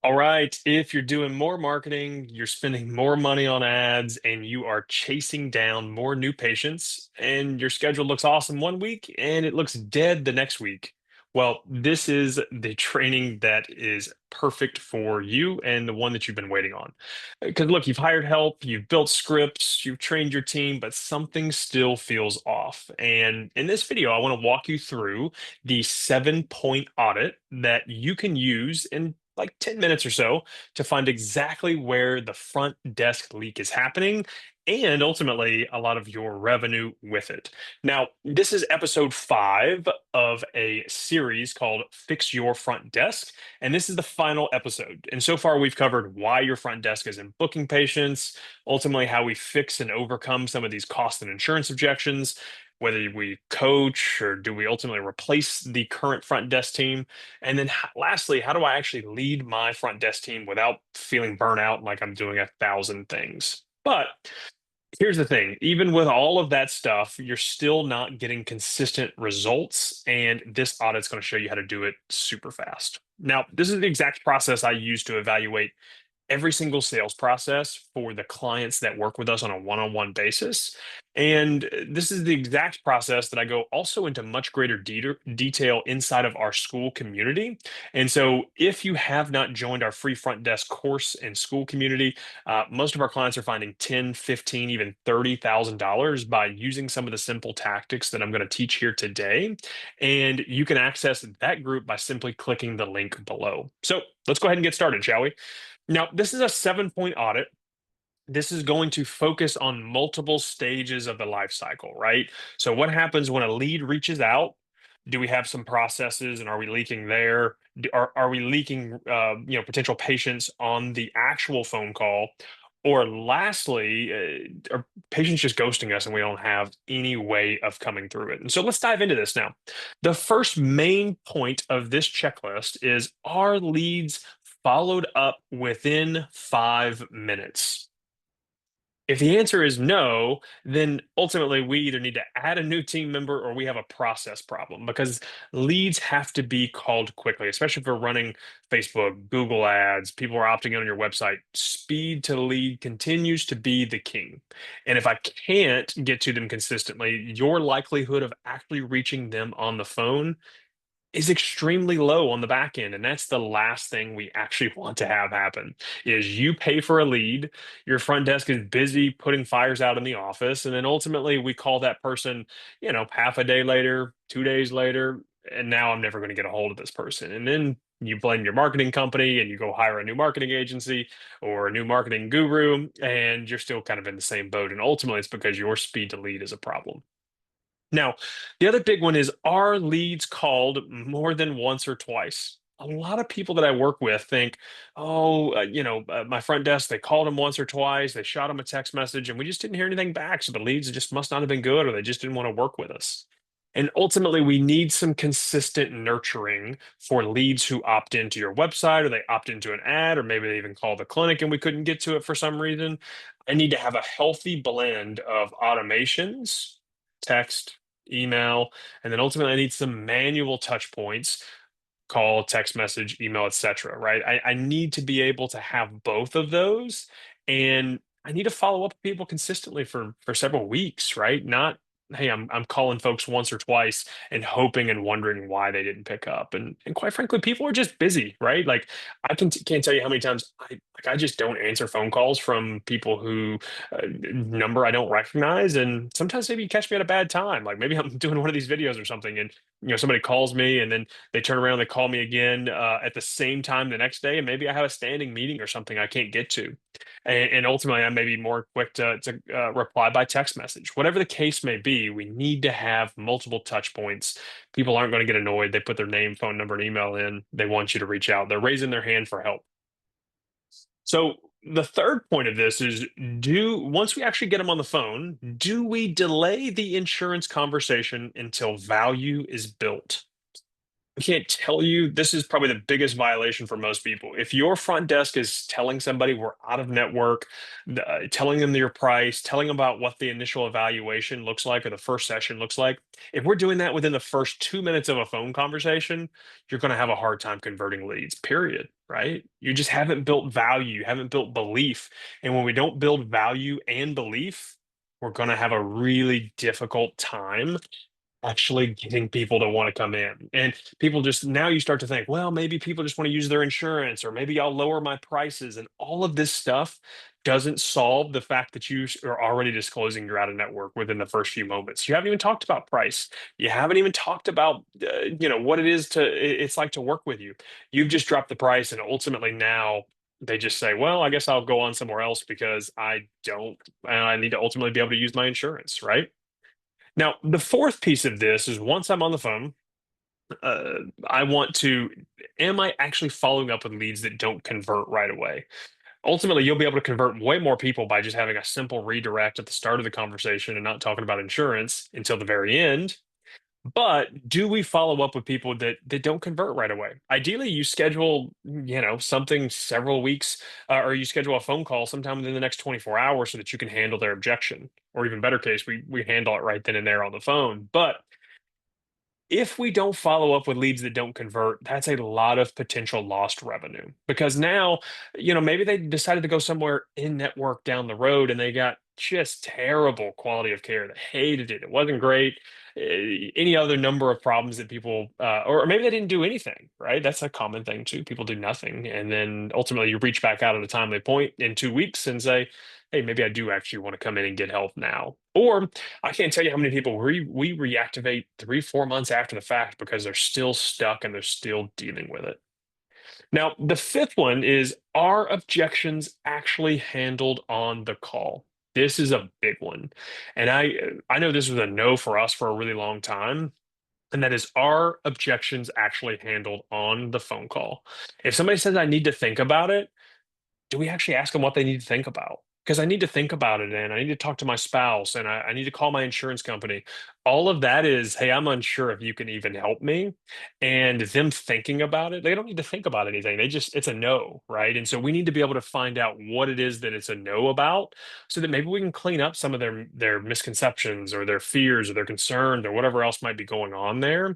All right. If you're doing more marketing, you're spending more money on ads, and you are chasing down more new patients, and your schedule looks awesome one week and it looks dead the next week. Well, this is the training that is perfect for you and the one that you've been waiting on. Because look, you've hired help, you've built scripts, you've trained your team, but something still feels off. And in this video, I want to walk you through the 7 point audit that you can use in like 10 minutes or so to find exactly where the front desk leak is happening and ultimately a lot of your revenue with it. Now, this is episode 5 of a series called Fix Your Front Desk. And this is the final episode. And so far, we've covered why your front desk isn't booking patients, ultimately, how we fix and overcome some of these cost and insurance objections, whether we coach or do we ultimately replace the current front desk team. And then lastly, how do I actually lead my front desk team without feeling burnt out like I'm doing 1,000 things? But here's the thing, even with all of that stuff, you're still not getting consistent results. And this audit's going to show you how to do it super fast. Now, this is the exact process I use to evaluate every single sales process for the clients that work with us on a one-on-one basis. And this is the exact process that I go also into much greater detail inside of our school community. And so if you have not joined our free front desk course and school community, most of our clients are finding 10, 15, even $30,000 by using some of the simple tactics that I'm going to teach here today. And you can access that group by simply clicking the link below. So let's go ahead and get started, shall we? Now, this is a 7 point audit. This is going to focus on multiple stages of the life cycle, right? So, what happens when a lead reaches out? Do we have some processes, and are we leaking there? Are we leaking, potential patients on the actual phone call? Or lastly, are patients just ghosting us and we don't have any way of coming through it? And so let's dive into this now. The first main point of this checklist is, are leads followed up within 5 minutes? If the answer is no, then ultimately we either need to add a new team member or we have a process problem, because leads have to be called quickly, especially if we're running Facebook, Google ads, people are opting in on your website. Speed to lead continues to be the king. And if I can't get to them consistently, your likelihood of actually reaching them on the phone is extremely low on the back end. And that's the last thing we actually want to have happen. Is you pay for a lead, your front desk is busy putting fires out in the office, and then ultimately we call that person, half a day later, 2 days later, and now I'm never going to get a hold of this person. And then you blame your marketing company and you go hire a new marketing agency or a new marketing guru, and you're still kind of in the same boat. And ultimately it's because your speed to lead is a problem. Now, the other big one is, are leads called more than once or twice? A lot of people that I work with think, oh, my front desk, they called them once or twice, they shot them a text message, and we just didn't hear anything back. So the leads just must not have been good, or they just didn't want to work with us. And ultimately, we need some consistent nurturing for leads who opt into your website, or they opt into an ad, or maybe they even call the clinic and we couldn't get to it for some reason. I need to have a healthy blend of automations, text, email, and then ultimately I need some manual touch points, call, text message, email, etc. Right? I need to be able to have both of those, and I need to follow up with people consistently for several weeks, right? Not, hey, I'm calling folks once or twice and hoping and wondering why they didn't pick up. And quite frankly, people are just busy, right? Like can't tell you how many times I just don't answer phone calls from people who number I don't recognize, and sometimes maybe you catch me at a bad time. Like maybe I'm doing one of these videos or something, and somebody calls me, and then they turn around, they call me again at the same time the next day, and maybe I have a standing meeting or something I can't get to, and ultimately I may be more quick to reply by text message. Whatever the case may be, we need to have multiple touch points. People aren't going to get annoyed. They put their name, phone number, and email in. They want you to reach out. They're raising their hand for help. So the third point of this is, do once we actually get them on the phone, do we delay the insurance conversation until value is built? I can't tell you, this is probably the biggest violation for most people. If your front desk is telling somebody we're out of network, telling them your price, telling them about what the initial evaluation looks like or the first session looks like, if we're doing that within the first 2 minutes of a phone conversation, you're going to have a hard time converting leads, period. Right? You just haven't built value, you haven't built belief. And when we don't build value and belief, we're going to have a really difficult time actually getting people to want to come in. And people just now you start to think, well, maybe people just want to use their insurance, or maybe I'll lower my prices. And all of this stuff doesn't solve the fact that are already disclosing you're out of network within the first few moments. You haven't even talked about price. You haven't even talked about, what it is it's like to work with you. You've just dropped the price, and ultimately now they just say, well, I guess I'll go on somewhere else because I need to ultimately be able to use my insurance, right? Now, the fourth piece of this is once I'm on the phone, uh, I want to, am I actually following up with leads that don't convert right away? Ultimately, you'll be able to convert way more people by just having a simple redirect at the start of the conversation and not talking about insurance until the very end. But do we follow up with people that don't convert right away? Ideally, you schedule, something several weeks, or you schedule a phone call sometime within the next 24 hours so that you can handle their objection. Or even better case, we handle it right then and there on the phone. But if we don't follow up with leads that don't convert, that's a lot of potential lost revenue because now, maybe they decided to go somewhere in network down the road and they got just terrible quality of care. They hated it. It wasn't great. Any other number of problems that people, or maybe they didn't do anything, right? That's a common thing too. People do nothing. And then ultimately you reach back out at a timely point in 2 weeks and say, hey, maybe I do actually want to come in and get help now. Or I can't tell you how many people we reactivate 3, 4 months after the fact because they're still stuck and they're still dealing with it. Now, the fifth one is, are objections actually handled on the call? This is a big one. And I know this was a no for us for a really long time. And that is, are objections actually handled on the phone call? If somebody says I need to think about it, do we actually ask them what they need to think about? Because I need to think about it and I need to talk to my spouse and I need to call my insurance company. All of that is, hey, I'm unsure if you can even help me. And them thinking about it, they don't need to think about anything. It's a no, right? And so we need to be able to find out what it is that it's a no about so that maybe we can clean up some of their misconceptions or their fears or their concerns or whatever else might be going on there.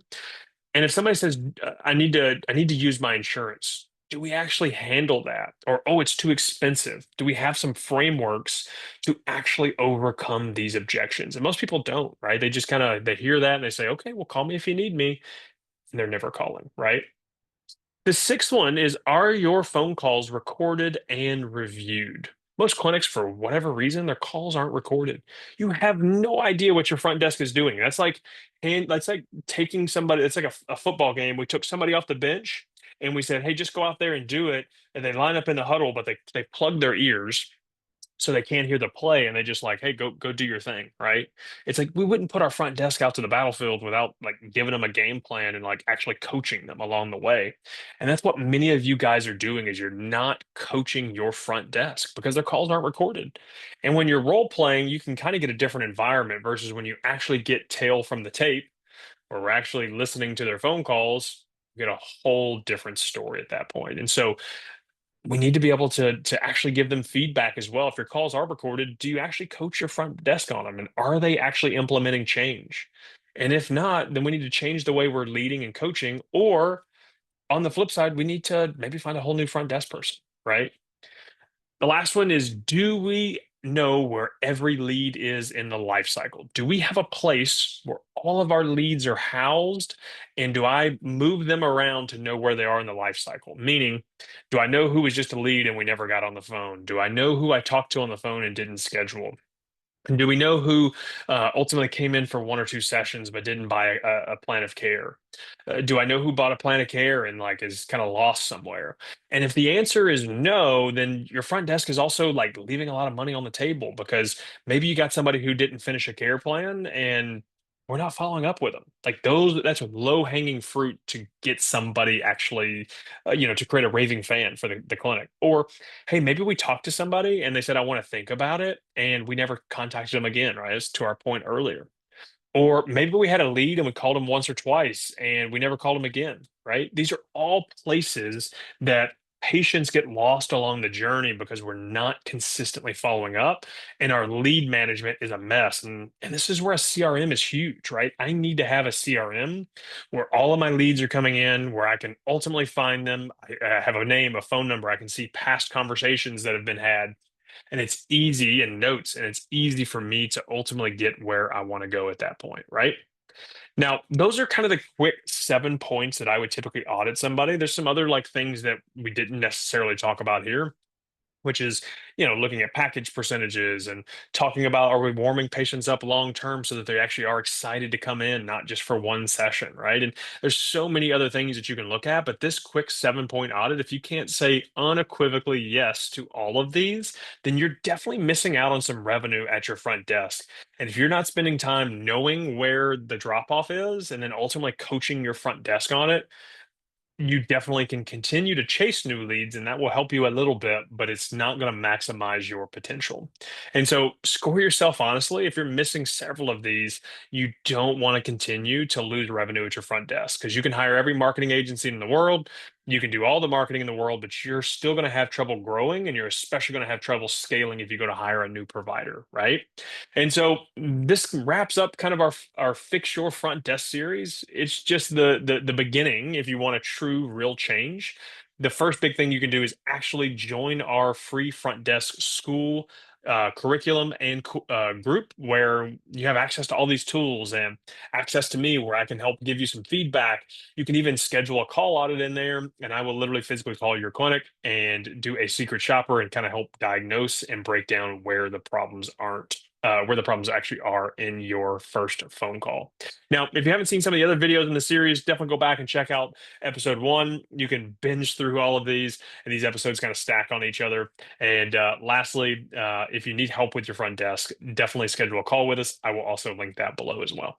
And if somebody says, I need to use my insurance, do we actually handle that? Or, oh, it's too expensive. Do we have some frameworks to actually overcome these objections? And most people don't, right? They just kind of they hear that and they say, okay, well, call me if you need me. And they're never calling, right? The sixth one is, are your phone calls recorded and reviewed? Most clinics, for whatever reason, their calls aren't recorded. You have no idea what your front desk is doing. That's like taking somebody, it's like a football game. We took somebody off the bench and we said, hey, just go out there and do it. And they line up in the huddle, but they plug their ears so they can't hear the play and they just like, hey, go do your thing, right? It's like we wouldn't put our front desk out to the battlefield without like giving them a game plan and like actually coaching them along the way. And that's what many of you guys are doing, is you're not coaching your front desk because their calls aren't recorded. And when you're role playing, you can kind of get a different environment versus when you actually get tail from the tape, or we're actually listening to their phone calls. You get a whole different story at that point. And so we need to be able to actually give them feedback as well. If your calls are recorded, do you actually coach your front desk on them? And are they actually implementing change? And if not, then we need to change the way we're leading and coaching. Or on the flip side, we need to maybe find a whole new front desk person, right? The last one is, do we know where every lead is in the life cycle? Do we have a place where all of our leads are housed? And do I move them around to know where they are in the life cycle? Meaning, do I know who was just a lead and we never got on the phone? Do I know who I talked to on the phone and didn't schedule? And do we know who ultimately came in for 1 or 2 sessions but didn't buy a plan of care? Do I know who bought a plan of care and like is kind of lost somewhere? And if the answer is no, then your front desk is also like leaving a lot of money on the table because maybe you got somebody who didn't finish a care plan and we're not following up with them. Like that's a low hanging fruit to get somebody actually, to create a raving fan for the clinic. Or hey, maybe we talked to somebody and they said, I want to think about it. And we never contacted them again, right? As to our point earlier. Or maybe we had a lead and we called them once or twice and we never called them again, right? These are all places that patients get lost along the journey because we're not consistently following up and our lead management is a mess. And this is where a CRM is huge, right? I need to have a CRM where all of my leads are coming in, where I can ultimately find them. I have a name, a phone number. I can see past conversations that have been had, and it's easy and notes, and it's easy for me to ultimately get where I want to go at that point, right? Now, those are kind of the quick 7 points that I would typically audit somebody. There's some other like things that we didn't necessarily talk about here, which is, looking at package percentages and talking about, are we warming patients up long term so that they actually are excited to come in, not just for one session, right? And there's so many other things that you can look at, but this quick 7 point audit, if you can't say unequivocally yes to all of these, then you're definitely missing out on some revenue at your front desk. And if you're not spending time knowing where the drop off is and then ultimately coaching your front desk on it, you definitely can continue to chase new leads, and that will help you a little bit, but it's not going to maximize your potential. And so, score yourself honestly. If you're missing several of these, you don't want to continue to lose revenue at your front desk because you can hire every marketing agency in the world. You can do all the marketing in the world, but you're still going to have trouble growing, and you're especially going to have trouble scaling if you go to hire a new provider, right? And so this wraps up kind of our fix your front desk series. It's just the beginning if you want a true real change. The first big thing you can do is actually join our free front desk school curriculum and group where you have access to all these tools and access to me where I can help give you some feedback. You can even schedule a call audit in there, and I will literally physically call your clinic and do a secret shopper and kind of help diagnose and break down where the problems aren't. Where the problems actually are in your first phone call. Now, if you haven't seen some of the other videos in the series, definitely go back and check out episode 1. You can binge through all of these, and these episodes kind of stack on each other. And lastly, if you need help with your front desk, definitely schedule a call with us. I will also link that below as well.